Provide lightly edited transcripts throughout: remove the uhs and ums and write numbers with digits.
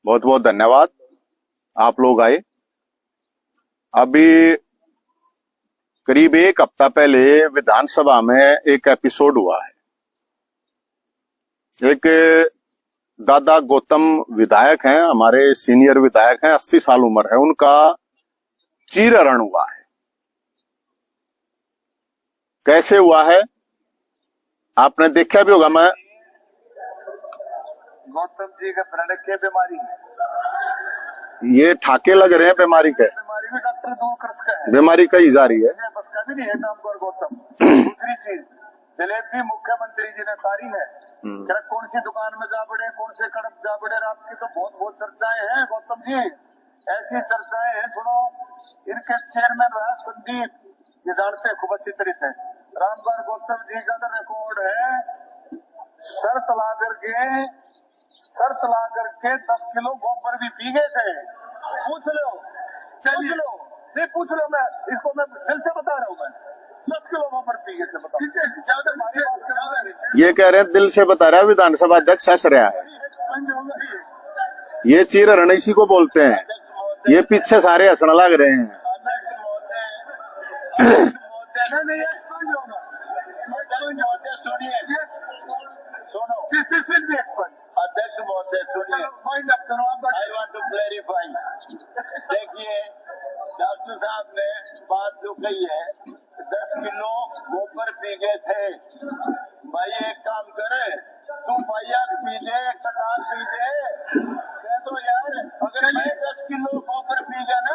बहुत बहुत धन्यवाद। आप लोग आए। अभी करीब एक हफ्ता पहले विधानसभा में एक एपिसोड हुआ है। एक दादा गौतम विधायक हैं, हमारे सीनियर विधायक हैं, 80 साल उम्र है उनका, चीरहरण हुआ है। कैसे हुआ है आपने देखा भी होगा। मैं गौतम जी का प्रणक के बीमारी ये ठाके लग रहे हैं बीमारी के, बीमारी भी डॉक्टर दूर कर सका है। बीमारी कही जा रही है। बस का भी नहीं है काम पर गौतम। दूसरी चीज जलेबी मुख्यमंत्री जी ने तारी है। कौन सी दुकान में जा पड़े, कौन से कड़क जा पड़े, आपकी तो बहुत बहुत चर्चाएं हैं गौतम जी। ऐसी चर्चाएं हैं, सुनो। इनके चेयरमैन रहा संदीप, ये जानते हैं खूब अच्छी तरह से। रामपाल गौतम जी का तो रिकॉर्ड है, शर्त ला करके 10 किलो गोबर भी पी गए थे। पूछ लो, नहीं पूछ लो, मैं इसको मैं दिल से बता रहा हूँ। मैं 10 किलो गोबर पी गए थे। बताओ, ये कह रहे हैं दिल से बता रहा है, विधानसभा अध्यक्ष हंस रहा है। ये चीरहरण इसी को बोलते हैं। ये पीछे सारे हंसने लग रहे हैं। अध्यक्ष महोदय सुनिए, आई वांट टू क्लैरिफाई। देखिए डॉक्टर साहब ने बात जो कही है, 10 किलो गोबर पी गए थे। भाई एक काम करे, तू फाइयाक पी दे, कटार पी दे, कह दो यार अगर मैं 10 किलो गोबर पी गया ना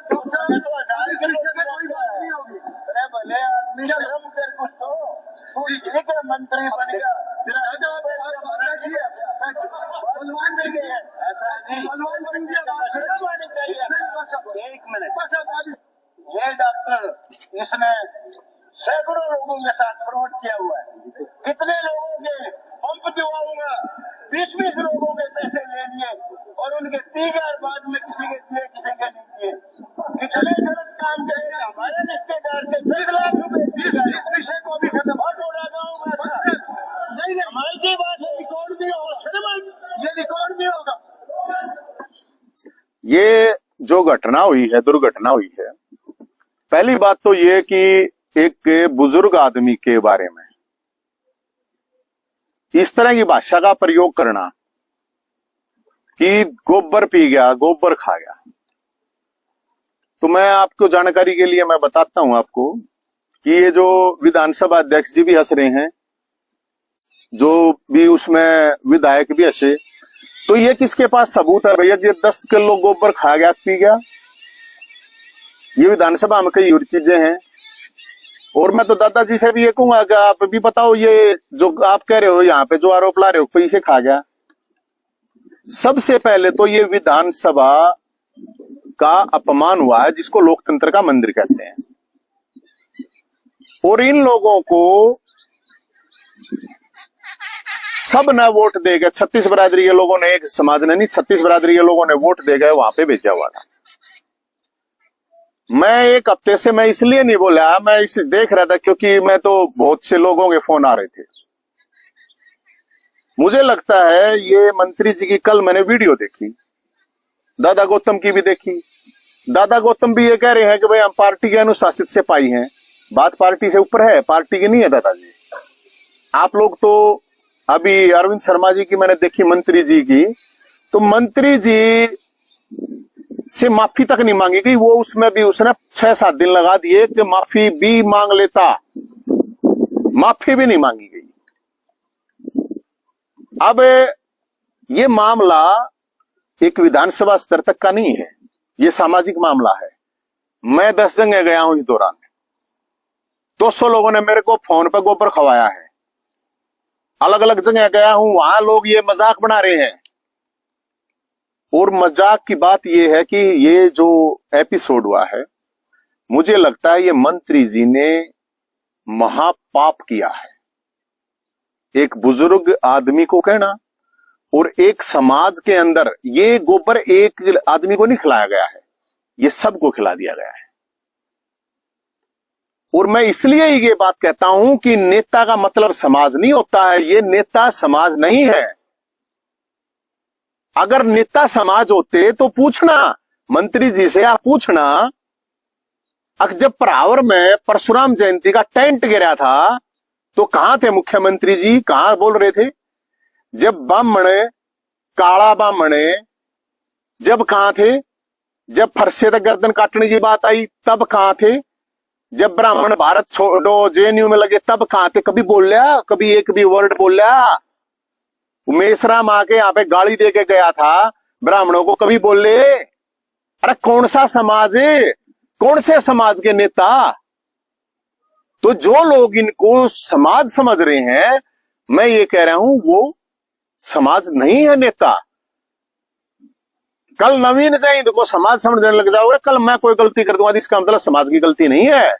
तो 1000 किलो अरे भले आदमी शर्म कर कुछ तो। तू ठीक है मंत्री बन गया, तेरा ऐसा एक मिनट। ये डॉक्टर इसने सैकड़ों लोगों के साथ फ्रॉड किया हुआ है। कितने लोगों के पंप दिवाऊंगा, 20-20 लोगों के पैसे ले लिए और उनके 30,000 बाद में किसी के दिए, किसी के नहीं दिए। कितने गलत काम करेगा हमारे रिश्तेदार से 10 लाख रुपए। इस विषय को भी खत्म उड़ा दूंगा। नहीं हमारी की बात है, रिकॉर्ड भी होगा, ये रिकॉर्ड भी होगा। ये जो घटना हुई है, दुर्घटना हुई है, पहली बात तो ये कि एक बुजुर्ग आदमी के बारे में इस तरह की भाषा का प्रयोग करना कि गोबर पी गया, गोबर खा गया। तो मैं आपको जानकारी के लिए मैं बताता हूं आपको कि ये जो विधानसभा अध्यक्ष जी भी हंस रहे हैं, जो भी उसमें विधायक भी हंसे, तो ये किसके पास सबूत है भैया कि 10 किलो गोबर खा गया, पी गया? ये विधानसभा में कई और चीजें हैं। और मैं तो दादाजी से भी ये कहूंगा कि आप भी बताओ, ये जो आप कह रहे हो यहाँ पे जो आरोप ला रहे हो, पैसे खा गया। सबसे पहले तो ये विधानसभा का अपमान हुआ है, जिसको लोकतंत्र का मंदिर कहते हैं। और इन लोगों को सब न वोट दे गए, 36 बरादरी के लोगों ने, एक समाज ने नहीं, 36 बरादरी के लोगों ने वोट दे गए, वहां पे भेजा हुआ था। मैं एक हफ्ते से मैं इसलिए नहीं बोला, मैं इसे देख रहा था क्योंकि मैं तो बहुत से लोगों के फोन आ रहे थे। मुझे लगता है ये मंत्री जी की, कल मैंने वीडियो देखी, दादा गौतम की भी देखी। दादा गौतम भी ये कह रहे हैं कि भाई हम पार्टी के अनुशासित से पाई हैं। बात पार्टी से ऊपर है, पार्टी की नहीं है दादाजी। आप लोग तो अभी अरविंद शर्मा जी की मैंने देखी, मंत्री जी की, तो मंत्री जी से माफी तक नहीं मांगी गई। वो उसमें भी उसने 6-7 दिन लगा दिए कि माफी भी मांग लेता, माफी भी नहीं मांगी गई। अब ये मामला एक विधानसभा स्तर तक का नहीं है, ये सामाजिक मामला है। मैं 10 जगह गया हूं इस दौरान, 200 लोगों ने मेरे को फोन पर गोबर खवाया है। अलग अलग जगह गया हूं, वहां लोग ये मजाक बना रहे हैं। और मजाक की बात यह है कि ये जो एपिसोड हुआ है, मुझे लगता है ये मंत्री जी ने महापाप किया है। एक बुजुर्ग आदमी को कहना और एक समाज के अंदर, ये गोबर एक आदमी को नहीं खिलाया गया है, ये सबको खिला दिया गया है। और मैं इसलिए ये बात कहता हूं कि नेता का मतलब समाज नहीं होता है। ये नेता समाज नहीं है। अगर नेता समाज होते तो पूछना, मंत्री जी से आप पूछना, जब परावर में परशुराम जयंती का टेंट गिरा था तो कहां थे मुख्यमंत्री जी, कहां बोल रहे थे? जब ब्राह्मण, काला ब्राह्मण, जब कहां थे? जब फरसे तक गर्दन काटने की बात आई तब कहां थे? जब ब्राह्मण भारत छोड़ो जेएनयू में लगे तब कहां थे? कभी बोल लिया? कभी एक भी वर्ड बोल लिया? मेसराम आके यहाँ पे गाली दे के गया था ब्राह्मणों को, कभी बोल ले? अरे कौन सा समाज है, कौन से समाज के नेता? तो जो लोग इनको समाज समझ रहे हैं, मैं ये कह रहा हूं वो समाज नहीं है नेता। कल नवीन जैन को समाज समझने लग जाओगे, कल मैं कोई गलती कर दूंगा इसका मतलब समाज की गलती नहीं है।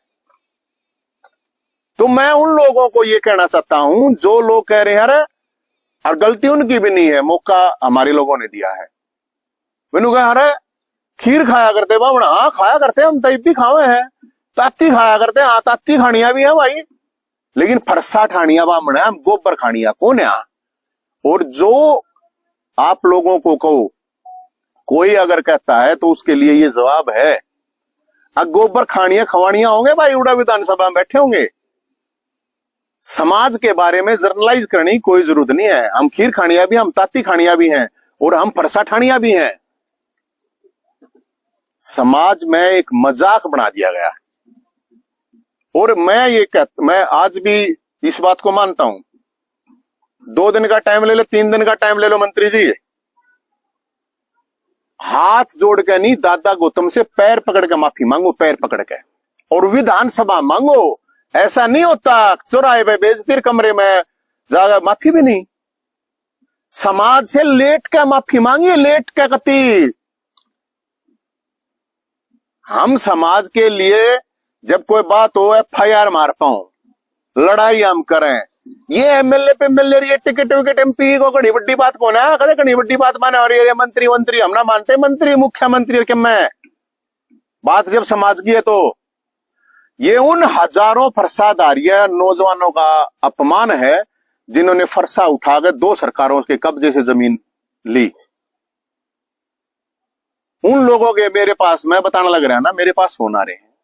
तो मैं उन लोगों को ये कहना चाहता हूं जो लोग कह रहे हैं अरे और गलती उनकी भी नहीं है, मौका हमारे लोगों ने दिया है। मैंने कहा अरे खीर खाया करते बाबा, हाँ खाया करते हम, तब भी खावे हैं, ताती खाया करते, हाँ ताती खानिया भी है भाई, लेकिन फरसा ठानिया बामण है, गोबर खानिया कौन है? और जो आप लोगों को कहो, कोई अगर कहता है तो उसके लिए ये जवाब है, अब गोबर खानिया खवानिया होंगे भाई, उड़ा विधानसभा में बैठे होंगे। समाज के बारे में जर्नलाइज करने की कोई जरूरत नहीं है। हम खीर खानिया भी, हम ताती खानिया भी हैं और हम फरसा ठानिया भी हैं। समाज में एक मजाक बना दिया गया। और मैं आज भी इस बात को मानता हूं, 2 दिन का टाइम ले लो, 3 दिन का टाइम ले लो मंत्री जी, हाथ जोड़ के नहीं, दादा गौतम से पैर पकड़ के माफी मांगो, पैर पकड़ के, और विधानसभा मांगो। ऐसा नहीं होता चौराहे पे बेइज्जती कमरे में जाकर माफी भी नहीं। समाज से लेट के माफी मांगिए, लेट के कती। हम समाज के लिए जब कोई बात हो FIR मार पाओ, लड़ाई हम करें, ये एमएलए पे मिल रही है टिकट विकेट, MP को घनी बड़ी बात कौन है? कदे घनी बड़ी बात माने और ये मंत्री हम ना मानते, मंत्री मुख्यमंत्री के मैं बात जब समाज की है तो ये उन हजारों फरसाधारी नौजवानों का अपमान है जिन्होंने फरसा उठा के 2 सरकारों के कब्जे से जमीन ली। उन लोगों के मेरे पास, मैं बताने लग रहा है ना, मेरे पास फोन आ रहे हैं।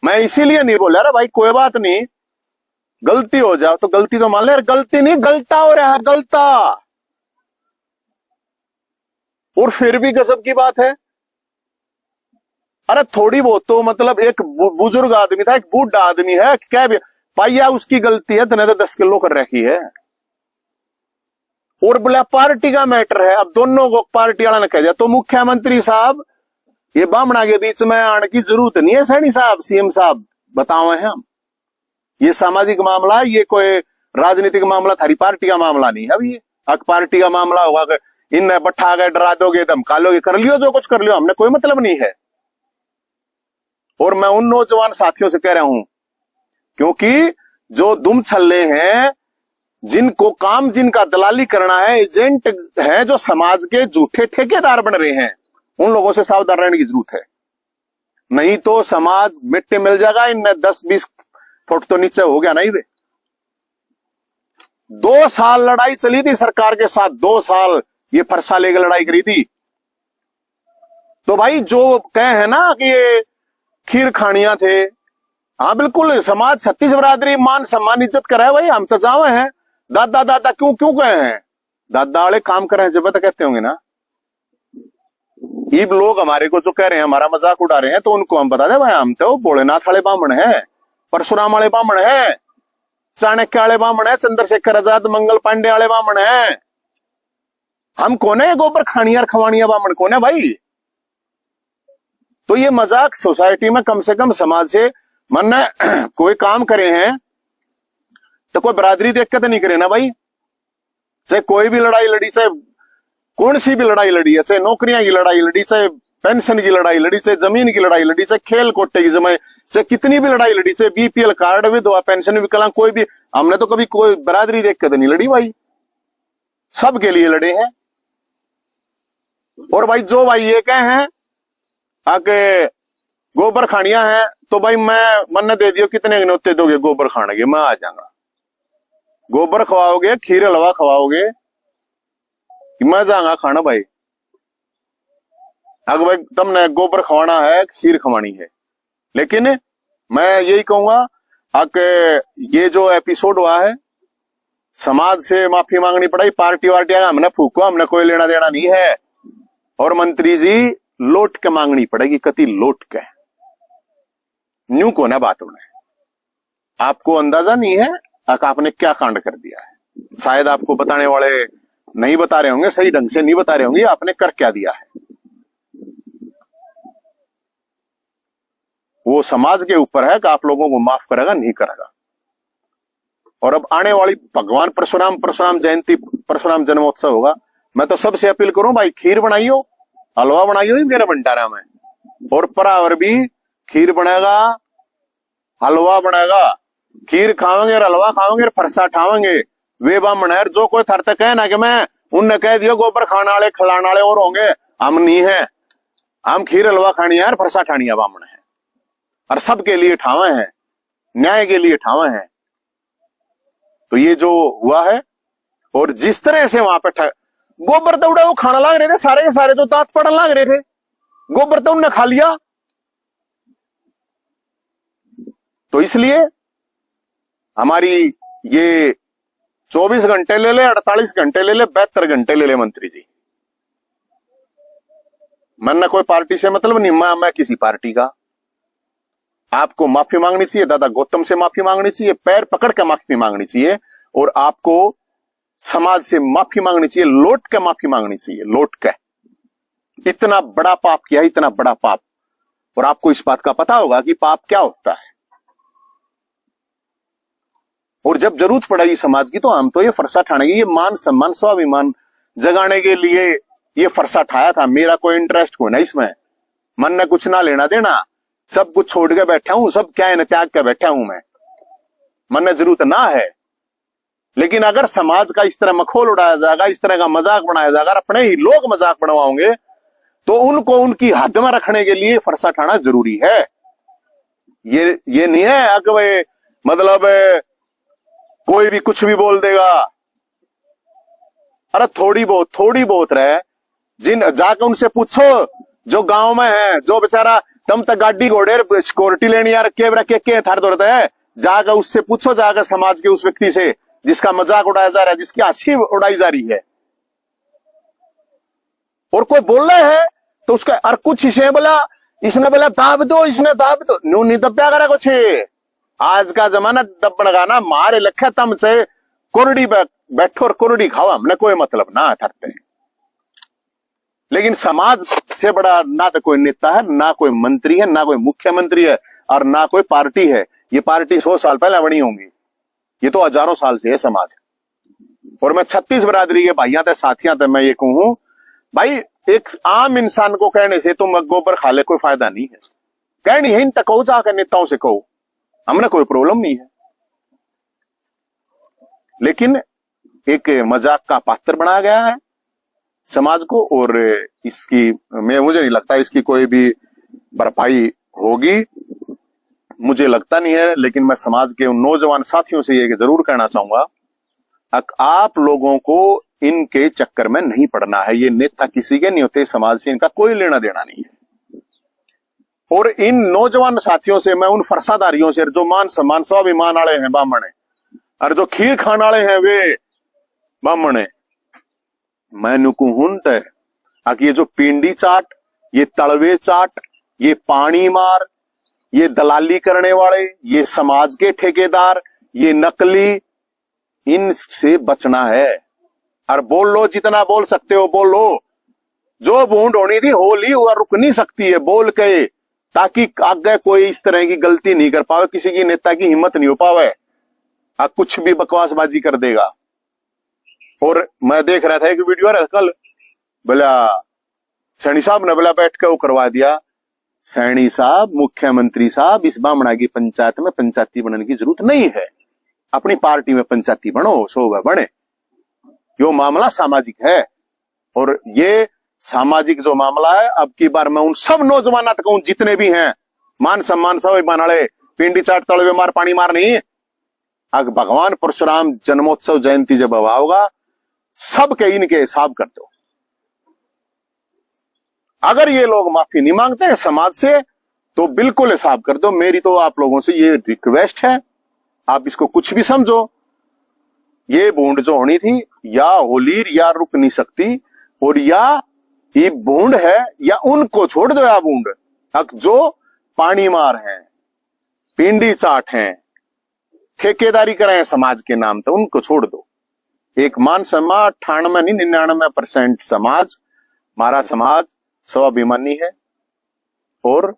मैं इसीलिए नहीं बोल रहा भाई कोई बात नहीं, गलती हो जाओ तो गलती तो मान ले, गलती नहीं गलता हो रहा है, गलता। और फिर भी गजब की बात है, अरे थोड़ी बहुत तो मतलब एक बुजुर्ग आदमी था, एक बूढ़ा आदमी है, क्या पाइया उसकी गलती है, तने तो 10 किलो कर रखी है। और बोला पार्टी का मैटर है, अब दोनों को पार्टी वाला ने कह दिया तो मुख्यमंत्री साहब ये बामणा के बीच में आने की जरूरत नहीं है। सैनी साहब, CM साहब बताओ हैं हम, ये सामाजिक मामला है, ये कोई राजनीतिक मामला, थारी पार्टी का मामला नहीं है। अब ये अक पार्टी का मामला होगा, इन बैठा गए, डरा दोगे, धमका लोगे, कर लियो जो कुछ कर लियो, हमने कोई मतलब नहीं है। और मैं उन नौजवान साथियों से कह रहा हूं, क्योंकि जो दुम छल्ले हैं, जिनको काम, जिनका दलाली करना है, एजेंट है, जो समाज के झूठे ठेकेदार बन रहे हैं, उन लोगों से सावधान रहने की जरूरत है। नहीं तो समाज मिट्टी मिल जाएगा, इन 10-20 फुट तो नीचे हो गया नहीं वे। 2 साल लड़ाई चली थी सरकार के साथ, 2 साल ये फरसा लेकर लड़ाई करी थी। तो भाई जो कहे हैं ना कि ये खीर खानिया थे, हाँ बिल्कुल, समाज 36 बरादरी मान सम्मान इज्जत करे भाई, हम तो जावे हैं। दादा क्यों कहे हैं? दादा वाले काम कर रहे हैं जब तक कहते होंगे ना। ये लोग हमारे को जो कह रहे हैं, हमारा मजाक उड़ा रहे हैं, तो उनको हम बता दे भाई, हम तो भोलेनाथ वाले बामण हैं, परशुराम वाले बामण हैं, चाणक्य वाले बामण है, चंद्रशेखर आजाद, मंगल पांडे वाले बामण हैं। हम कौन है गोबर खानिया खवानिया बामण कौन है भाई? तो ये मजाक सोसाइटी में कम से कम समाज से मन कोई काम करे हैं तो कोई बरादरी देख के तो नहीं करे ना भाई। चाहे कोई भी लड़ाई लड़ी, चाहे कौन सी भी लड़ाई लड़ी है, चाहे नौकरियां की लड़ाई लड़ी, चाहे पेंशन की लड़ाई लड़ी, चाहे जमीन की लड़ाई लड़ी, चाहे खेल कोटे की जमाई, चाहे कितनी भी लड़ाई लड़ी, चाहे BPL कार्ड, विधवा पेंशन, विकलांग, कोई भी, हमने तो कभी कोई बरादरी देख के तो नहीं लड़ी भाई, सबके लिए लड़े हैं। और भाई जो भाई ये कहे हैं आके गोबर खानिया है, तो भाई मैंने दे दियो, कितने न्योते दोगे गोबर खाने के, मैं आ जाऊंगा। गोबर खवाओगे, खीर हलवा खवाओगे, मैं जाऊंगा खाना भाई। अगर भाई तुमने गोबर खवाना है, खीर खवानी है, लेकिन मैं यही कहूंगा कि ये जो एपिसोड हुआ है, समाज से माफी मांगनी पड़ेगी। पार्टी वार्टी हमने फूको, हमने कोई लेना देना नहीं है। और मंत्री जी लौट के मांगनी पड़ेगी, कति लौट के। न्यू को ना बात होना है। आपको अंदाजा नहीं है आपने क्या कांड कर दिया है। शायद आपको बताने वाले नहीं बता रहे होंगे, सही ढंग से नहीं बता रहे होंगे आपने कर क्या दिया है। वो समाज के ऊपर है कि आप लोगों को माफ करेगा नहीं करेगा। और अब आने वाली भगवान परशुराम जयंती, परशुराम जन्मोत्सव होगा। मैं तो सबसे अपील करूं भाई, खीर बनाइयो, हलवा बनाइयो ही मेरे भंडारा में। और परावर भी खीर बनेगा, हलवा बनेगा। खीर खावेंगे, हलवा खावेंगे, फरसा ठावेंगे। वे ब्राह्मण है जो कोई थर तक है ना कि मैं उनने कह दिया गोबर खाने वाले खिलाने वाले और होंगे, हम नहीं है। हम खीर हलवा खानी है और फरसा ठानी है, ब्राह्मण है। और सबके लिए ठावे हैं, न्याय के लिए ठावे हैं। तो ये जो हुआ है, और जिस तरह से वहां पे गोबर तो उड़ा वो खाना लाग रहे थे, सारे के सारे जो दांत पड़न लाग रहे थे, गोबर तो उनने खा लिया। तो इसलिए हमारी ये 24 घंटे ले ले, 48 घंटे ले ले, 72 घंटे ले ले मंत्री जी, मैंने कोई पार्टी से मतलब नहीं, मैं किसी पार्टी का। आपको माफी मांगनी चाहिए, दादा गौतम से माफी मांगनी चाहिए, पैर पकड़ के माफी मांगनी चाहिए। और आपको समाज से माफी मांगनी चाहिए, लौट के माफी मांगनी चाहिए, लौट के। इतना बड़ा पाप किया, इतना बड़ा पाप। और आपको इस बात का पता होगा कि पाप क्या होता है। और जब जरूरत पड़ेगी समाज की तो हम तो ये फरसा ठानेंगे। ये मान सम्मान स्वाभिमान जगाने के लिए ये फरसा ठाया था। मेरा कोई इंटरेस्ट को ना इसमें, मन ने कुछ ना लेना देना, सब कुछ छोड़ के बैठा हूं, सब क्या है त्याग के बैठा हूं मैं, मन ने जरूरत ना है। लेकिन अगर समाज का इस तरह मखौल उड़ाया जाएगा, इस तरह का मजाक बनाया जाएगा, अपने ही लोग मजाक बनवाओगे, तो उनको उनकी हद में रखने के लिए फरसा ठाना जरूरी है। ये नहीं है अगर मतलब कोई भी कुछ भी बोल देगा। अरे थोड़ी बहुत रहे, जिन जाकर उनसे पूछो जो गांव में है, जो बेचारा तुम तक गाड़ी घोड़े सिक्योरिटी लेनी यार के थार दौड़ते है, जाकर उससे पूछो, जाकर समाज के उस व्यक्ति से जिसका मजाक उड़ाया जा रहा है, जिसकी हंसी उड़ाई जा रही है। और कोई बोल रहा है तो उसका और कुछ इसे बोला, इसने बोला दाब दो, इसने दाब दो, न्यू नहीं दब्या करा कुछ। आज का जमाना दबन का ना, मारे लखे तम से कोरडी बैठो और कोरडी खाओ, हमने कोई मतलब ना ठरते। लेकिन समाज से बड़ा ना तो कोई नेता है, ना कोई मंत्री है, ना कोई मुख्यमंत्री है, और ना कोई पार्टी है। ये पार्टी 100 साल पहले बनी होंगी, ये तो हजारों साल से है समाज। और मैं 36 बरादरी के भाइयों थे, साथियों थे, मैं ये कहूं भाई, एक आम इंसान को कहने से तुम गोबर खा ले कोई फायदा नहीं है। कहनी है इन तक कहो, जाकर नेताओं से कहो, हमने कोई प्रॉब्लम नहीं है। लेकिन एक मजाक का पात्र बनाया गया है समाज को, और इसकी मुझे नहीं लगता इसकी कोई भी भरपाई होगी, मुझे लगता नहीं है। लेकिन मैं समाज के उन नौजवान साथियों से ये जरूर कहना चाहूंगा, आप लोगों को इनके चक्कर में नहीं पड़ना है। ये नेता किसी के नहीं होते, समाज से इनका कोई लेना देना नहीं है। और इन नौजवान साथियों से, मैं उन फरसादारियों से जो मान सम्मान स्वाभिमान वाले हैं ब्राह्मण है, और जो खीर खाने वाले हैं वे ब्राह्मण है, मैं नुकुहुंत है कि ये जो पिंडी चाट, ये तड़वे चाट, ये पानी मार, ये दलाली करने वाले, ये समाज के ठेकेदार, ये नकली, इनसे बचना है। और बोल लो, जितना बोल सकते हो बोल लो। जो बूंद होनी थी होली और रुक नहीं सकती है बोल के, ताकि आगे कोई इस तरह की गलती नहीं कर पावे, किसी की नेता की हिम्मत नहीं हो पावे, कुछ भी बकवासबाजी कर देगा। और मैं देख रहा था एक वीडियो है कल, बोला सैनी साहब ने बोला बैठ के वो करवा दिया। सैनी साहब, मुख्यमंत्री साहब, इस बामणा की पंचायत में पंचायती बनने की जरूरत नहीं है, अपनी पार्टी में पंचायती बनो, सो बने। यो मामला सामाजिक है, और ये सामाजिक जो मामला है, अब की बार मैं उन सब नौजवान तक जितने भी हैं, मान सम्मान सब वाले, पिंडी चाट तड़वे मार पानी मार नहीं, अगर भगवान परशुराम जन्मोत्सव जयंती जब होगा, सबके इनके हिसाब कर दो। अगर ये लोग माफी नहीं मांगते हैं समाज से तो बिल्कुल हिसाब कर दो। मेरी तो आप लोगों से ये रिक्वेस्ट है, आप इसको कुछ भी समझो, ये बूंद जो होनी थी या होली या रुक नहीं सकती, और या ये बूंद है या उनको छोड़ दो, या बूंद जो पानी मार हैं, पिंडी चाट हैं, ठेकेदारी कर रहे हैं समाज के नाम तो उनको छोड़ दो। एक मान समाज 98 नहीं 99% समाज, हमारा समाज स्वाभिमानी है, और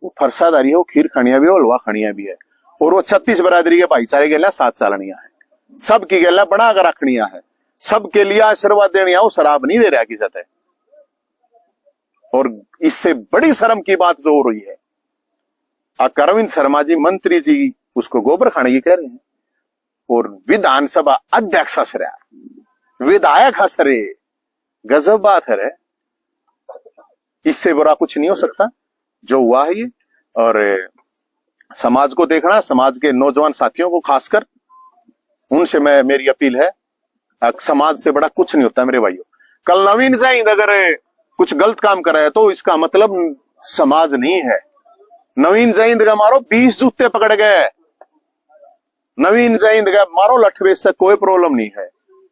वो फरसादारी है, वो खीर खनिया भी है, हलवा खनिया भी है, और वो 36 बरादरी के भाईचारे के लिए 7 सालनिया है, सबकी गला बना कर रखनिया है, सबके लिए आशीर्वाद देनिया, वो शराब नहीं दे रहा की सतह। और इससे बड़ी शर्म की बात जो हो रही है, अरविंद शर्मा जी मंत्री जी उसको गोबर खाने की कह रहे हैं, और विधानसभा अध्यक्ष हंस रहा, विधायक हंस रहे, गजब बात है रे। इससे बुरा कुछ नहीं हो सकता जो हुआ है ये। और समाज को देखना, समाज के नौजवान साथियों को खासकर, उनसे मेरी अपील है, समाज से बड़ा कुछ नहीं होता मेरे भाइयों। कल नवीन जाइंद अगर कुछ गलत काम कर रहा है तो इसका मतलब समाज नहीं है। नवीन जाइंद का मारो 20 जूते पकड़ गए, नवीन जाइंद का मारो लठवे से कोई प्रॉब्लम नहीं है,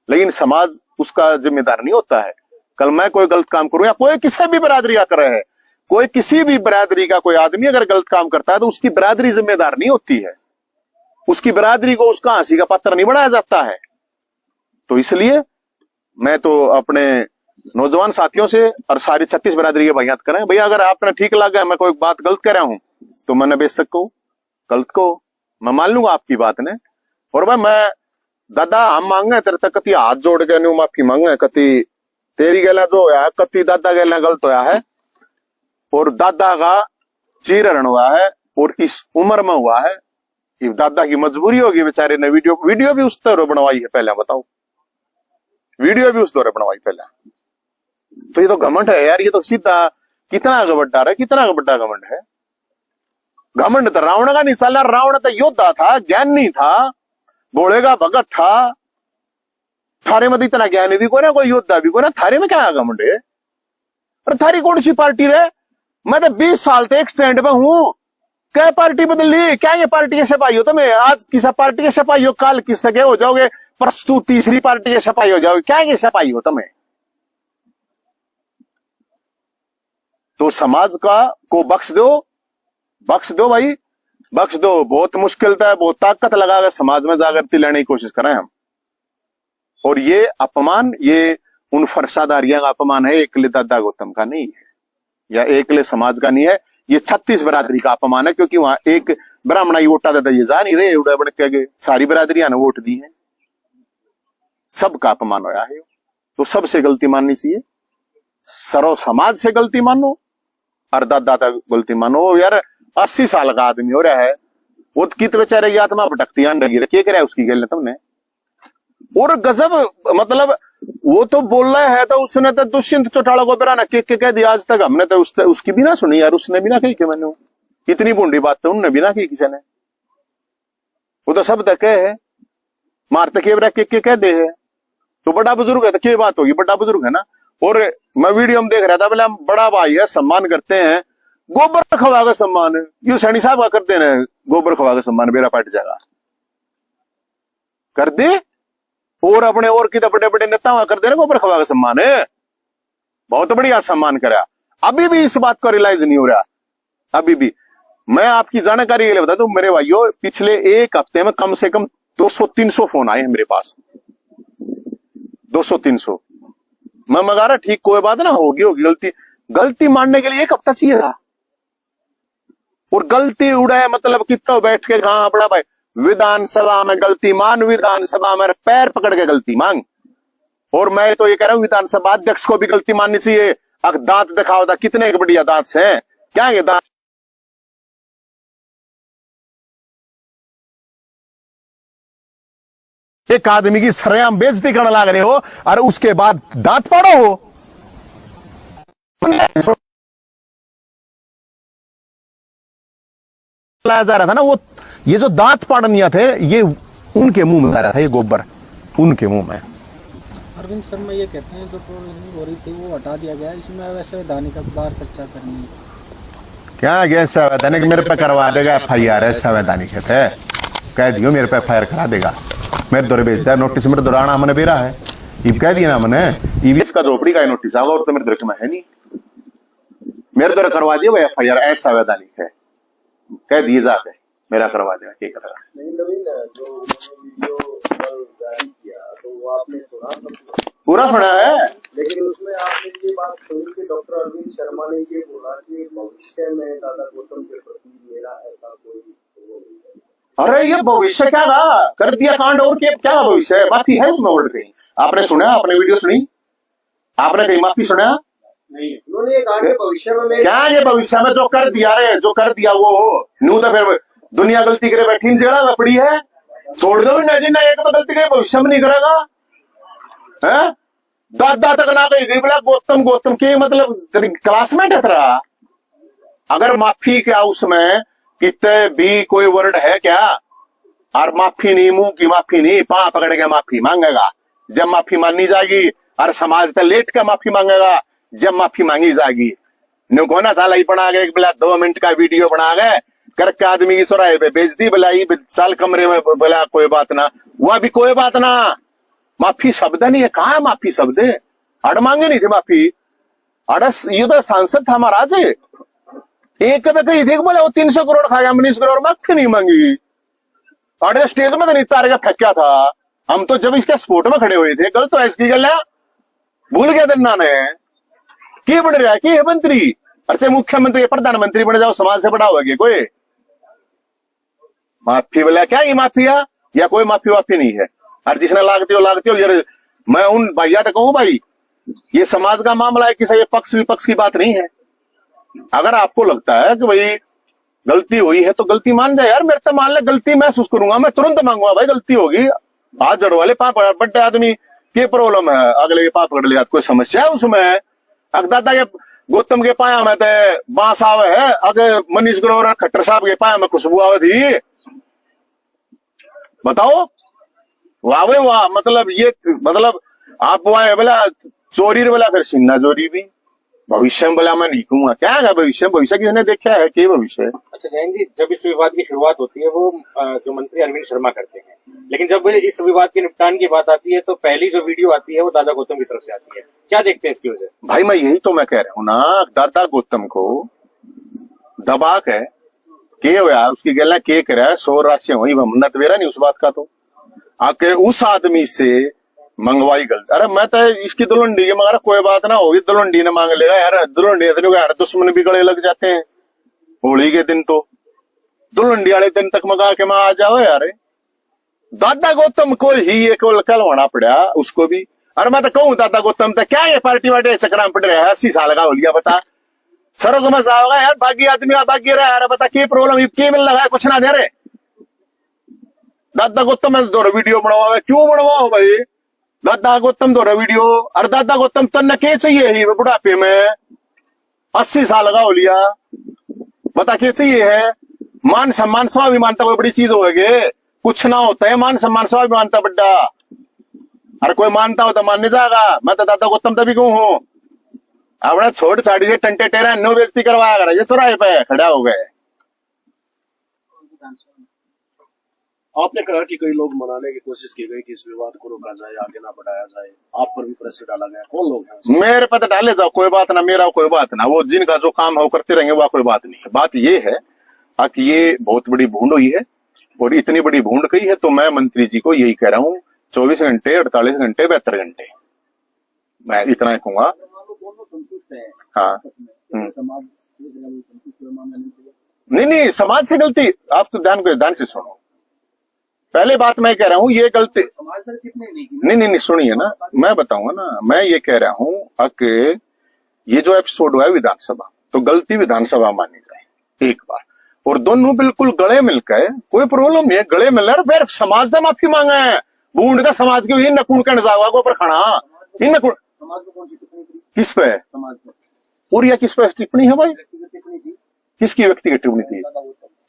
लेकिन समाज उसका जिम्मेदार नहीं होता है। कल मैं कोई गलत काम करूं, या कोई किसी भी बरादरी का कर रहा है, कोई किसी भी बरादरी का कोई आदमी अगर गलत काम करता है तो उसकी बरादरी जिम्मेदार नहीं होती है, उसकी बरादरी को उसका हंसी का पात्र नहीं बनाया जाता है। तो इसलिए मैं तो अपने नौजवान साथियों से और सारी 36 बरादरी के भाइयात करें, भैया अगर आपने ठीक लगा मैं कोई बात गलत कर रहा हूं तो मैंने बेशक को गलत को मैं मान लूंगा आपकी बात ने, और भाई मैं दादा हम मांगे तेरे तक कति हाथ जोड़ के नहीं माफी मांगे, कति तेरी गला जो है कति दादा गला गलत होया है, और दादा का चीरण हुआ है, और इस उम्र में हुआ है, दादा की मजबूरी होगी बेचारे ने। वीडियो भी उस तरह बनवाई है पहले, बताओ वीडियो भी उस दौरे बनवाई पहले। तो ये तो घमंड है यार, ये तो सीधा कितना बड़ा है, कितना बड़ा घमंड है। घमंड तो रावण का नहीं चला, रावण तो योद्धा था, ज्ञानी था, भोले का भगत था, थारे में तो इतना ज्ञानी भी कोई ना, कोई योद्धा भी कोई ना, थारे में क्या घमंड है? और थारी कौन सी पार्टी रहे? मैं तो 20 साल से एक स्टैंड पे हूं, क्या पार्टी बदल ली? क्या ये पार्टी के सिपाही हो तुम्हें? आज किस पार्टी के सिपाही हो, कल किस के हो जाओगे, परसों तीसरी पार्टी के सिपाही हो जाओगे, क्या ये सिपाही हो तुम्हें? तो समाज का को बख्श दो भाई, बख्श दो। बहुत मुश्किल था, बहुत ताकत लगाकर समाज में जागृति लाने की कोशिश करें हम। और ये अपमान, ये उन फरसादारियां का अपमान है, एकले दादा गौतम का नहीं है, या एकले समाज का नहीं है, ये 36 बरादरी का अपमान है, क्योंकि वहां एक ब्राह्मण ही वोटा देता, ये जा नहीं रहे उड़ा बड़ के, सारी बरादरियां ने वोट दी है, सबका अपमान होया है। तो सबसे गलती माननी चाहिए, सरो समाज से गलती मानो और दादा गलती मानो। यार 80 साल का आदमी हो रहा है, वो कित बेचारे की आत्मा भटकती क्या करे उसकी गल तुमने। और गजब मतलब वो तो बोल रहा है, तो उसने तो दुष्यंत चौटाला को बेरा के कह दिया, आज तक हमने तो उसकी भी ना सुनी यार, उसने भी ना कही कि मैंने इतनी बूंदी बात तो उनने भी ना की किसी ने, वो तो सब तक है मारते के कह दे है। तो बड़ा बुजुर्ग है तो क्या बात होगी, बड़ा बुजुर्ग है ना। और मैं वीडियो में देख रहा था, बोले हम बड़ा भाई है, सम्मान करते हैं, गोबर खवा का सम्मान, यू सैनी साहब का करते हैं, गोबर खवा का सम्मान बेरा पाट जाएगा कर दे, और अपने और कितने बड़े बड़े नेता कर देना गोबर खवा का सम्मान है, बहुत बढ़िया सम्मान करा। अभी भी इस बात को रियलाइज नहीं हो रहा, अभी भी। मैं आपकी जानकारी के लिए बता दूं मेरे भाइयों, पिछले एक हफ्ते में कम से कम 200-300 फोन आए हैं मेरे पास, 200-300। मैं मगा रहा ठीक कोई बात ना, होगी गलती मानने के लिए एक हफ्ता चाहिए था, और गलती उड़ाए मतलब कितना बैठ के, हाँ बड़ा भाई विधानसभा में गलती मान, विधानसभा में पैर पकड़ के गलती मांग। और मैं तो ये कह रहा हूं विधानसभा अध्यक्ष को भी गलती माननी चाहिए। अगर दांत दिखाओ था, कितने बढ़िया दांत हैं, क्या ये दांत एक आदमी की सरेआम बेइज्जती करने लग रहे हो, और उसके बाद दांत पाड़ो हो। लाया जा रहा था ना, वो ये जो दांत पाड़निया थे, ये उनके मुंह में जा रहा था, ये गोबर उनके मुंह में। अरविंद शर्मा ये कहते हैं जो प्रोग्राम हो रही थी वो हटा दिया गया, इसमें अवैधानिक बार चर्चा करनी है। क्या गया संवैधानिक मेरे पे करवा देगा FIR है संवैधानिक है कह दियो मेरे पे FIR करा देगा मेरे दौरे भेजता है नोटिस मेरे दौरान हमने बेरा है इब कह दिया ना मैंने ईवीएस का झोपड़ी का नोटिस आगा और तो मेरे दौरे में है नहीं मेरे दौरे करवा दिया वो FIR असंवैधानिक है कह दिए जाके मेरा करवा देगा क्या करेगा। नहीं नवीन, जो वीडियो कल जारी किया तो वो आपने सुना पूरा सुना है, लेकिन उसमें आपने ये बात सुनी कि डॉक्टर अरविंद शर्मा ने ये बोला कि भविष्य में दादा गौतम के प्रति मेरा ऐसा कोई वो नहीं है। अरे ये भविष्य क्या रहा कर दिया कांड और क्या भविष्य है माफी है उसमें वर्ड कहीं आपने सुना आपने वीडियो सुनी आपने कहीं माफी सुना नहीं उन्होंने कहा कि भविष्य में क्या ये भविष्य में जो कर दिया रे जो कर दिया वो नू तो फिर दुनिया गलती करे बैठी जेड़ा में पड़ी है छोड़ दो ना जी ना एक में गलती करे भविष्य में नहीं करेगा है दादा तक ना कही गई बोला गौतम गौतम के मतलब क्लासमेट है तेरा अगर माफी क्या उसमें कितने भी कोई वर्ड है क्या और माफी नहीं मुंह की माफी नहीं पां पकड़ के माफी मांगेगा जब माफी माननी जाएगी और समाज तक लेट के माफी मांगेगा जब माफी मांगी जाएगी नुकोना साला ही बना गए बोला 2 मिनट का वीडियो बना गए करके आदमी की चौराहे पे बेच दी बोला चाल कमरे में बोला कोई बात ना वह भी कोई बात ना माफी शब्द नहीं है कहा है माफी शब्द अड़ मांगी नहीं थी माफी अड़स ये तो सांसद था महाराज एक पे कही देख बोला वो 300 करोड़ खाया 19 करोड़ माफी नहीं मांगी अड़े स्टेज में तो नहीं तारे का फेंका था हम तो जब इसके स्पोर्ट में खड़े हुए थे गलत तो ऐसी गल है भूल गया दन्ना ने की बन रहा है कि मंत्री अच्छा मुख्यमंत्री प्रधानमंत्री बन जाओ समाज से बड़ा होगा कोई माफी बोला क्या ये माफिया या कोई माफी वाफी नहीं है और जिसने लागते हो यार मैं उन भैया तक कहूं भाई ये समाज का मामला है किसी पक्ष विपक्ष की बात नहीं है अगर आपको लगता है कि भाई गलती हुई है तो गलती मान जाए यार मेरे तो मान ले गलती महसूस करूंगा मैं तुरंत मांगूंगा भाई गलती होगी हाथ जड़ वाले पाप बड्डे आदमी की प्रॉब्लम है अगले के पाप पकड़ लिया कोई समस्या है उसमें अगर दादा ये गौतम के पाया में तो बांस आवे है अगर मनीष ग्रोवर और खट्टर साहब के पाया में खुशबू आवे थी बताओ वावे वाह मतलब ये मतलब आप वहां बोला चोरी बोला फिर सिन्ना चोरी भी भविष्य में बोला मैं नहीं कहूंगा क्या है भविष्य किसने देखा है कि भविष्य। अच्छा जैन जी जब इस विवाद की शुरुआत होती है वो जो मंत्री अरविंद शर्मा करते हैं लेकिन जब इस विवाद के निपटान की बात आती है तो पहली जो वीडियो आती है वो दादा गौतम की तरफ से आती है क्या देखते हैं इसकी वजह। भाई मैं यही तो मैं कह रहा हूँ ना दादा गौतम को दबा के हुआ उसकी गला के करा 100 राशि वही मन्नत वेरा नहीं उस बात का तो आके उस आदमी से मंगवाई गलती अरे मैं तो इसकी दुलंडी के मगर कोई बात ना होगी दुलंडी ने मांग लेगा यार दुलंडी यार दुश्मन भी गले लग जाते हैं होली के दिन तो दुलंडी वाले दिन तक मंगा के मैं आ जाओ यार दादा गौतम को ही एक कहलवाना पड़ा उसको भी अरे मैं तो कहूँ दादा गौतम तो क्या ये पार्टी वार्टी चक्कर में पड़ रहा है 80 साल का हो लिया बता सरों को मजा होगा यार बाकी आदमी बाकी रहा यार बता की प्रॉब्लम क्या मिल रहा है कुछ ना दे रहे दादा गौतम में दो वीडियो बनवाओ क्यों बनवाओ भाई दादा गौतम दो वीडियो और दादा गौतम तन्ने के चाहिए ही बुढ़ापे में 80 साल का हो लिया बता के चाहिए है मान सम्मान स्वाभिमान कोई बड़ी चीज होगी कुछ ना होता है मान सम्मान स्वाभिमान बड्डा अरे कोई मानता हो तो मानने जाएगा मैं तो दादा गौतम तभी कहूं हूं अपना छोड़ छाड़ी से टंटे टेरा नो बेइज्जती करवाया कर ये चौराहे पे खड़ा हो गए। आपने कहा कि कई लोग मनाने की कोशिश की गई कि इस विवाद को रोका जाए आगे ना बढ़ाया जाए आप पर भी प्रेशर डाला गया कौन लोग हैं मेरे पे तो डाले जाओ कोई बात ना मेरा कोई बात ना वो जिनका जो काम है वो करते रहेंगे वह कोई बात नहीं है बात ये है कि ये बहुत बड़ी भूंड हुई है और इतनी बड़ी भूंड गई है तो मैं मंत्री जी को यही कह रहा हूँ 24 घंटे 48 घंटे 72 घंटे मैं इतना ही कहूंगा। हाँ नहीं समाज से गलती आप तो ध्यान से सुनो पहले बात मैं कह रहा हूँ ये गलती नहीं सुनिए ना मैं बताऊंगा ना मैं ये कह रहा हूँ कि ये जो एपिसोड हुआ है विधानसभा तो गलती विधानसभा मानी जाए एक बार और दोनों बिल्कुल गले मिलकर कोई प्रॉब्लम नहीं है गले मिलना फिर समाज ने माफी मांगा है बूंद समाज की इन नकुण के नजावा को पर खाना इन नकुण किस पे और या किस पे टिप्पणी है भाई किसकी व्यक्तिगत टिप्पणी थी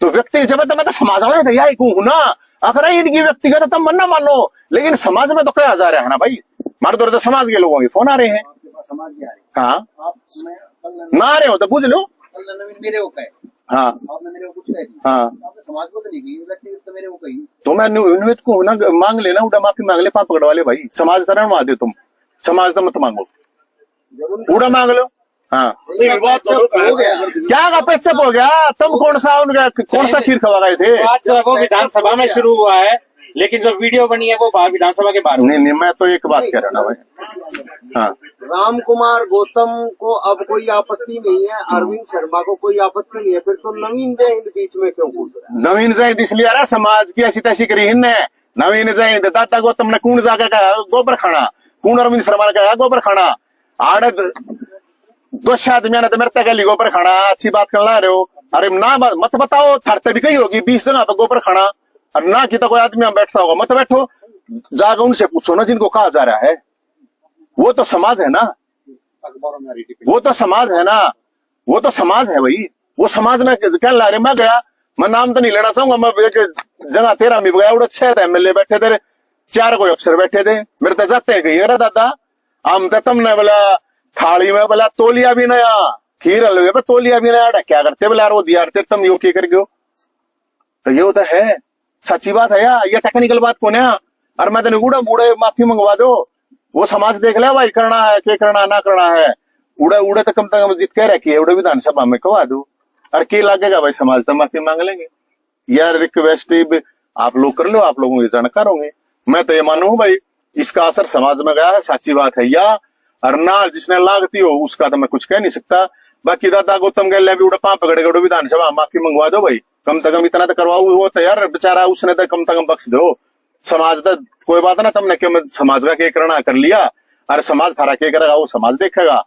तो व्यक्ति जब मैं तो समाज वाले भैया हूं ना अगर इनकी व्यक्तिगत तब मन ना मानो लेकिन समाज में तो क्या जा रहा है ना भाई मारे तो समाज के लोगों के फोन आ रहे हैं। आपके पास समाज की आ रही हाँ आप मैं कल ना आ रहे हो तो पूछ लो। कल नवीन मेरे को कहे हाँ आपने मेरे को कुछ कही हाँ आपने समाज को तो नहीं कही व्यक्तिगत तो मेरे को कही तो मैं निवेद को ना मांग लेना, उड़ा माफी मांग ले, पाप पकड़वा ले भाई। समाज तरह मार दे तुम, समाज तो मत मांगो, उड़ा मांग लो। हाँ नहीं, विवाद दोनों का हो गया। क्या का पेचअप हो गया? तुम कौन सा खीर खवा गए थे? बात जो है वो विधानसभा में शुरू हुआ है, लेकिन जो वीडियो बनी है वो बाहर विधानसभा के बाहर। नहीं मैं तो एक बात कह रहा ना भाई। हाँ राम कुमार गौतम को अब कोई आपत्ति नहीं है, अरविंद शर्मा को कोई आपत्ति नहीं है, फिर तो नवीन जयंत बीच में क्यों कूद रहा है? नवीन जयंत इसलिए आ रहा समाज की ऐसी तैसी करी हिन्ने। नवीन जयंत दादा गौतम ने कूण जाकर कहा गोबर खाना, कूण अरविंद शर्मा ने कहा गोबर खाना, आड़े दो आदमी ने तो मेरे तक गोबर खाना। अच्छी बात करना रहे हो? अरे ना मत बताओ, थरते भी कही होगी 20 जगह पे गोबर खाना, और ना कि तो कोई आदमी बैठता होगा। मत बैठो, जाकर उनसे पूछो ना जिनको कहा जा रहा है। वो तो समाज है ना, वो तो समाज है ना, वो तो समाज है भाई। वो समाज में क्या ला रहे? मैं गया, मैं नाम तो नहीं लेना चाहूंगा, मैं एक जगह 13 में गया, उड़े 6 एमएलए बैठे थे, 4 कोई अफसर बैठे थे। मेरे तो जाते हैं कही अरे दादा हम तो तुमने बोला थाली में बोला तोलिया भी नया, खीर हलवे पे तोलिया भी नया, क्या करते बोला वो दिया तुम यो कर गयो। तो ये होता है, सच्ची बात है यार, ये टेक्निकल बात कौन है? और मैं तो उड़ा बूढ़े माफी मंगवा दो, वो समाज देख ले भाई करना है क्या करना ना करना है। उड़े उड़े तो कम से कम जीत कह रखी है, उड़े विधानसभा में कवा दो। और क्या लगेगा भाई, समाज तो माफी मांग लेंगे यार। रिक्वेस्ट आप लोग कर लो, आप लोगों के जानकार होंगे। मैं तो ये मानू भाई इसका असर समाज में गया है, सच्ची बात है। या और ना जिसने लागती हो उसका तो मैं कुछ कह नहीं सकता। बाकी दादा गौतम गहले भी उड़ा पांव पकड़े गड़ो विधानसभा माफी मंगवा दो भाई, कम से कम इतना तो करवाओ। वो तो यार बेचारा उसने तो कम से कम बख्श दो। समाज तो कोई बात ना, तुमने क्यों समाज का क्या करना कर लिया, अरे समाज थारा क्या करेगा वो समाज देखेगा।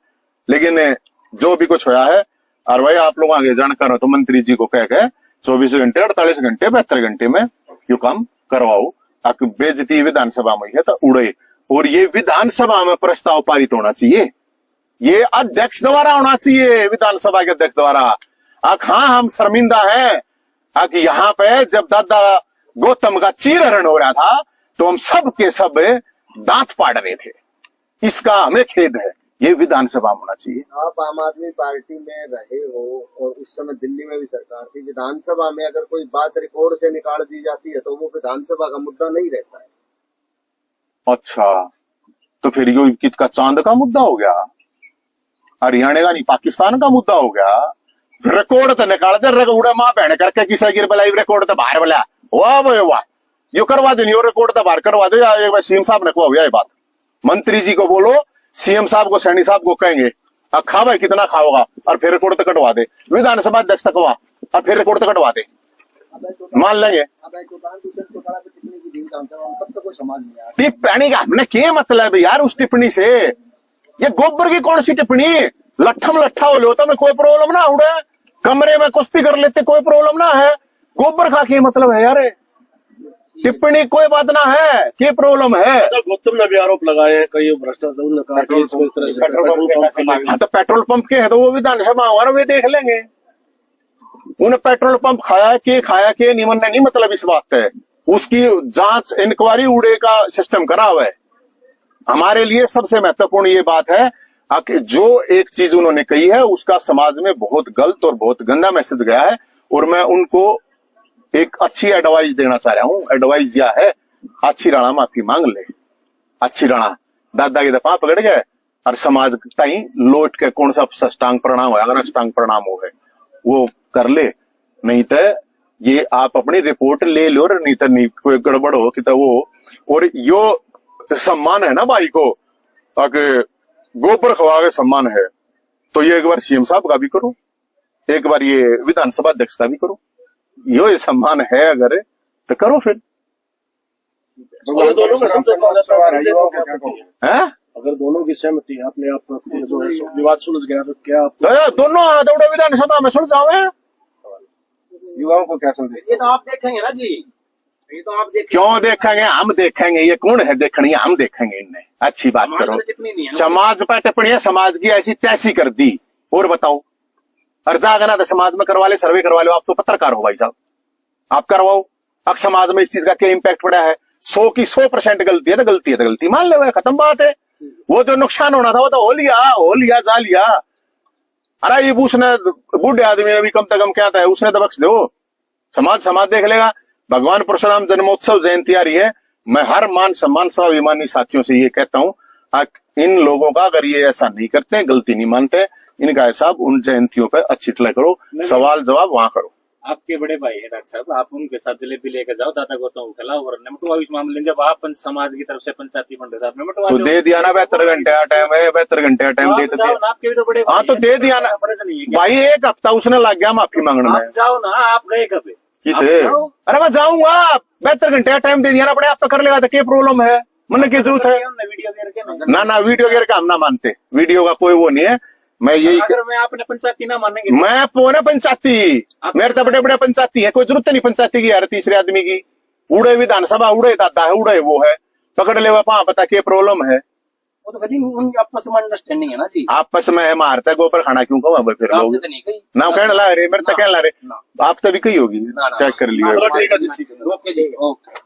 लेकिन जो भी कुछ होया है, और भाई आप लोग आगे जानकार हो तो मंत्री जी को कह के 24 घंटे 48 घंटे 72 घंटे में यू काम करवाओ। बेइज्जती विधानसभा में है तो उड़े। और ये विधानसभा में प्रस्ताव पारित होना चाहिए, ये अध्यक्ष द्वारा होना चाहिए, विधानसभा के अध्यक्ष द्वारा। हाँ हम शर्मिंदा हैं कि यहाँ पे जब दादा गौतम का चीरहरण हो रहा था तो हम सब के सब दांत पाड़ रहे थे, इसका हमें खेद है। ये विधानसभा में होना चाहिए। आप आम आदमी पार्टी में रहे हो और उस समय दिल्ली में भी सरकार थी, विधानसभा में अगर कोई बात रिकॉर्ड से निकाल दी जाती है तो वो विधानसभा का मुद्दा नहीं रहता है। अच्छा तो फिर यो किसका चांद का मुद्दा हो गया, हरियाणा का नहीं पाकिस्तान का मुद्दा हो गया। रिकॉर्ड तो निकाल दे, उड़ा माँ बहन करके किसी गिर बलाई रिकॉर्ड तो बाहर बोला वाह भाई वाह, यो करवा दे, यो रिकॉर्ड तो बाहर करवा दो। या सीएम साहब ने कहा ये बात, मंत्री जी को बोलो, सीएम साहब को सैनी साहब को कहेंगे खा भाई कितना खाओगा, और फिर रिकॉर्ड तो कटवा दे। विधानसभा अध्यक्ष तक हुआ और फिर रिकॉर्ड तो कटवा दे, मान लेंगे। टिप्पणी का हमने क्या मतलब यार उस टिप्पणी से? ये गोबर की कौन सी टिप्पणी? लट्ठम लट्ठा हो लो तो मैं कोई प्रॉब्लम ना उड़े, कमरे में कुश्ती कर लेते कोई प्रॉब्लम ना है। गोबर खा के मतलब है यार टिप्पणी कोई बात ना है, क्या प्रॉब्लम है? गौतम ने भी आरोप लगाए कई भ्रष्टाचार ने कहा कि इसमें तरह से हाँ तो पेट्रोल पंप के है तो वो विधानसभा हुआ वे देख लेंगे। उन्हें पेट्रोल पंप खाया के निमन ने नहीं मतलब इस बात है, उसकी जांच इंक्वायरी उड़े का सिस्टम करा हुआ है। हमारे लिए सबसे महत्वपूर्ण ये बात है कि जो एक चीज उन्होंने कही है उसका समाज में बहुत गलत और बहुत गंदा मैसेज गया है, और मैं उनको एक अच्छी एडवाइस देना चाह रहा हूं। एडवाइस यह है, अच्छी राणा माफी मांग ले। अच्छी राणा दादा के दफा पकड़ गए और समाज ताई लौट के कौन सा अष्टांग प्रणाम है, अगर अष्टांग प्रणाम हो है वो कर ले, नहीं तो ये आप अपनी रिपोर्ट ले लो, नहीं तो नहीं कोई गड़बड़ हो कि तो वो। और यो सम्मान है ना भाई को, अगर गोबर खवा के सम्मान है तो ये एक बार सीएम साहब का भी करो, एक बार ये विधानसभा अध्यक्ष का भी करो। यो ये सम्मान है अगर तो करो फिर। अगर दोनों का है, अगर दोनों की सहमति है अपने आप जो है विवाद सुलझ गया तो क्या आप तो दोनों दौड़ो विधानसभा में सुलझ जाओ। युवाओं को क्या संदेश? ये तो आप देखेंगे ना जी, ये तो आप देखेंगे। क्यों देखेंगे? हम देखेंगे, ये कौन है देखनी, हम देखेंगे इनने। अच्छी बात करो, समाज पर टिप्पणी है, समाज की ऐसी तैसी कर दी। और बताओ, और जागना तो समाज में करवा ले, सर्वे करवा लो। आप तो पत्रकार हो भाई साहब, आप करवाओ। अब समाज में इस चीज का क्या इम्पैक्ट पड़ा है? 100 की 100% गलती है तो गलती है तो गलती मान लो, खत्म बात है। वो जो नुकसान होना था वो तो हो लिया जा लिया। अरे ये उसने बूढ़े आदमी ने भी कम से कम क्या था, उसने तो बख्श दो, समाज देख लेगा। भगवान परशुराम जन्मोत्सव जयंती आ रही है, मैं हर मान सम्मान स्वाभिमानी साथियों से ये कहता हूँ, इन लोगों का अगर ये ऐसा नहीं करते, गलती नहीं मानते, इनका हिसाब उन जयंतियों पे अच्छी तरह करो, सवाल जवाब वहां करो। आपके बड़े भाई है डॉक्टर साहब, आप उनके साथ जलेबी लेकर जाओ, दादा गौतम को खिलाओ और निमटवा इस मामले में। जब आप समाज की तरफ से पंचायती मंडल साहब निमटवा तो दे दिया ना, 72 घंटे का टाइम है, 72 घंटे का टाइम दे दिया। आपके भी तो बड़े हाँ तो दे दिया ना भाई, 1 हफ्ता उसने लग गया माफी मांगने में। जाओ ना, आप गए कब? अरे मैं जाऊंगा, 72 घंटे का टाइम दे दिया ना, अपने आप पे कर लेगा तो क्या प्रॉब्लम है, मन की जरूरत है। ना वीडियो गेर का हम ना मानते, वीडियो का कोई वो नहीं है। मैं यही अगर मैं आपने पंचायती ना मानेंगे, मैं पोने पंचायती, मेरे तो बड़े बड़े पंचायती है, कोई जरूरत नहीं पंचायती की यार, तीसरे आदमी की। उड़े विधानसभा उड़े दादा है, उड़े वो है, पकड़ ले वहां, पता क्या प्रॉब्लम है। वो तो उनकी आपस में अंडरस्टैंडिंग है ना जी, आपस में है, मारता है गोबर खाना क्यों कहा फिर लोग ना कहने ला रहे, मेरे तो कहने ला रहे, आप तभी कही होगी, चेक कर लियो। ठीक है जी, ठीक है, ओके जी, ओके।